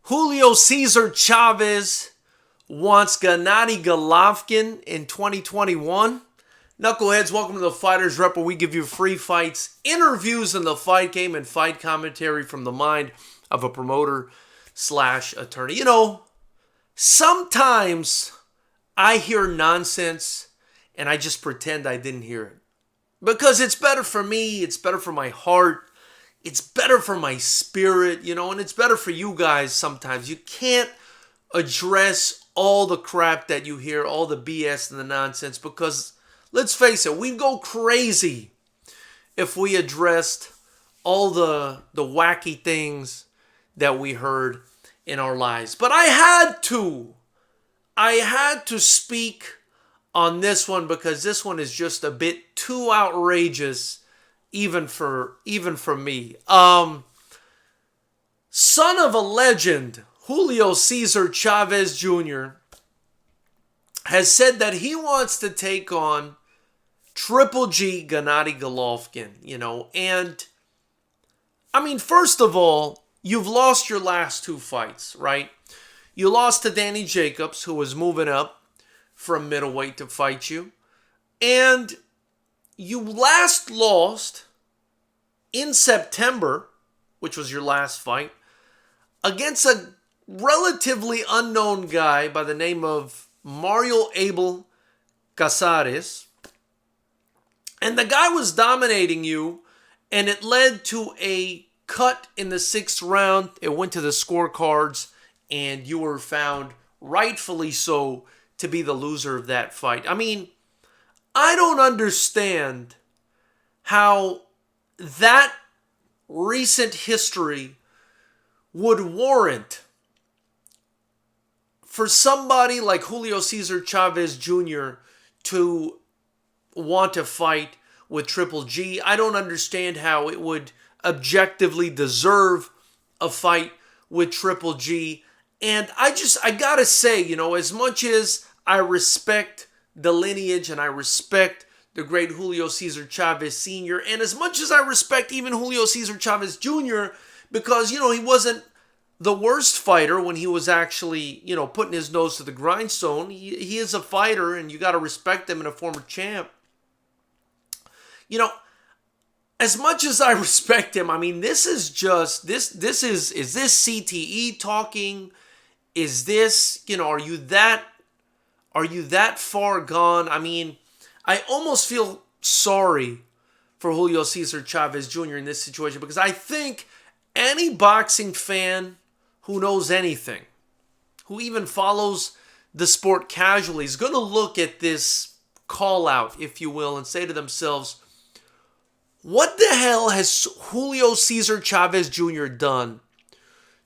Julio Cesar Chavez wants Gennady Golovkin in 2021. Knuckleheads, welcome to the Fighters Rep, where we give you free fights, interviews in the fight game, and fight commentary from the mind of a promoter slash attorney. You know, sometimes I hear nonsense and I just pretend I didn't hear it. Because it's better for me, it's better for my heart, it's better for my spirit, and it's better for you guys sometimes. You can't address all the crap that you hear, all the BS and the nonsense, because let's face it, we'd go crazy if we addressed all the wacky things that we heard in our lives. But I had to speak on this one because this one is just a bit too outrageous even for me. Son of a legend, Julio Cesar Chavez Jr. has said that he wants to take on Triple G Gennady Golovkin, and I mean, first of all, you've lost your last two fights, right? You lost to Danny Jacobs, who was moving up from middleweight to fight you. And you last lost in September, which was your last fight, against a relatively unknown guy by the name of Mario Abel Casares. And the guy was dominating you, and it led to a cut in the 6th round. It went to the scorecards, and you were found, rightfully so, to be the loser of that fight. I mean, I don't understand how that recent history would warrant for somebody like Julio Cesar Chavez Jr. to want to fight with Triple G. I don't understand how it would objectively deserve a fight with Triple G. And I gotta say, as much as I respect the lineage and I respect the great Julio Cesar Chavez Sr., and as much as I respect even Julio Cesar Chavez Jr., because, he wasn't the worst fighter when he was actually, putting his nose to the grindstone. He is a fighter, and you gotta respect him and a former champ. As much as I respect him, I mean, this is just, is this CTE talking? Is this, are you that far gone? I mean, I almost feel sorry for Julio Cesar Chavez Jr. in this situation, because I think any boxing fan who knows anything, who even follows the sport casually, is going to look at this call out, if you will, and say to themselves, what the hell has Julio Cesar Chavez Jr. done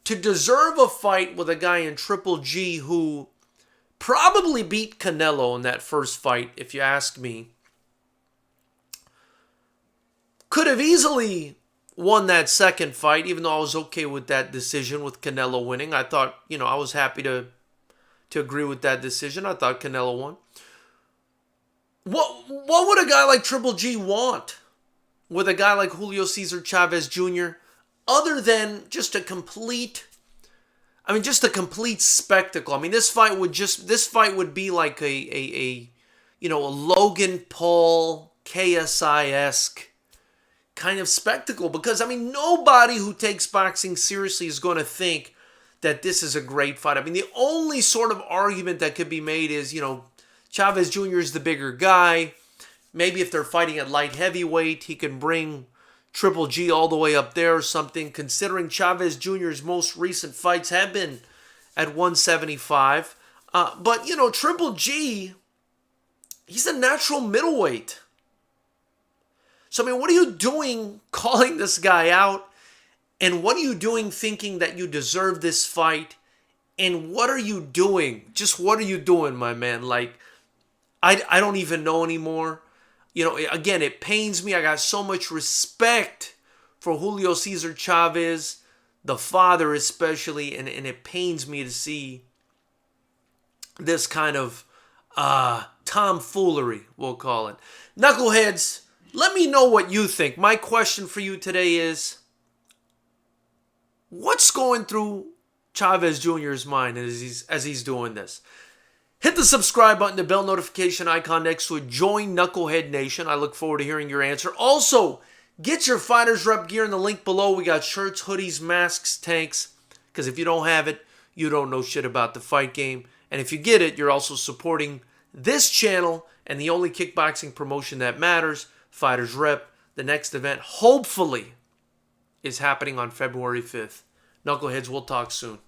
to deserve a fight with a guy in Triple G who probably beat Canelo in that first fight, if you ask me? Could have easily won that second fight, even though I was okay with that decision with Canelo winning. I thought, I was happy to agree with that decision. I thought Canelo won. What would a guy like Triple G want with a guy like Julio Cesar Chavez Jr., other than just a complete spectacle? I mean, this fight would be like a Logan Paul, KSI-esque kind of spectacle, because I mean, nobody who takes boxing seriously is going to think that this is a great fight. I mean, the only sort of argument that could be made is, Chavez Jr. is the bigger guy. Maybe if they're fighting at light heavyweight, he can bring Triple G all the way up there or something, considering Chavez Jr.'s most recent fights have been at 175. But, Triple G, he's a natural middleweight. So, I mean, what are you doing calling this guy out? And what are you doing thinking that you deserve this fight? And what are you doing? Just what are you doing, my man? Like, I don't even know anymore. Again, it pains me. I got so much respect for Julio Cesar Chavez, the father especially, and it pains me to see this kind of tomfoolery, we'll call it. Knuckleheads, let me know what you think. My question for you today is, what's going through Chavez Jr.'s mind as he's doing this. Hit the subscribe button, the bell notification icon next to it. Join Knucklehead Nation. I look forward to hearing your answer. Also, get your Fighters Rep gear in the link below. We got shirts, hoodies, masks, tanks. Because if you don't have it, you don't know shit about the fight game. And if you get it, you're also supporting this channel and the only kickboxing promotion that matters, Fighters Rep. The next event, hopefully, is happening on February 5th. Knuckleheads, we'll talk soon.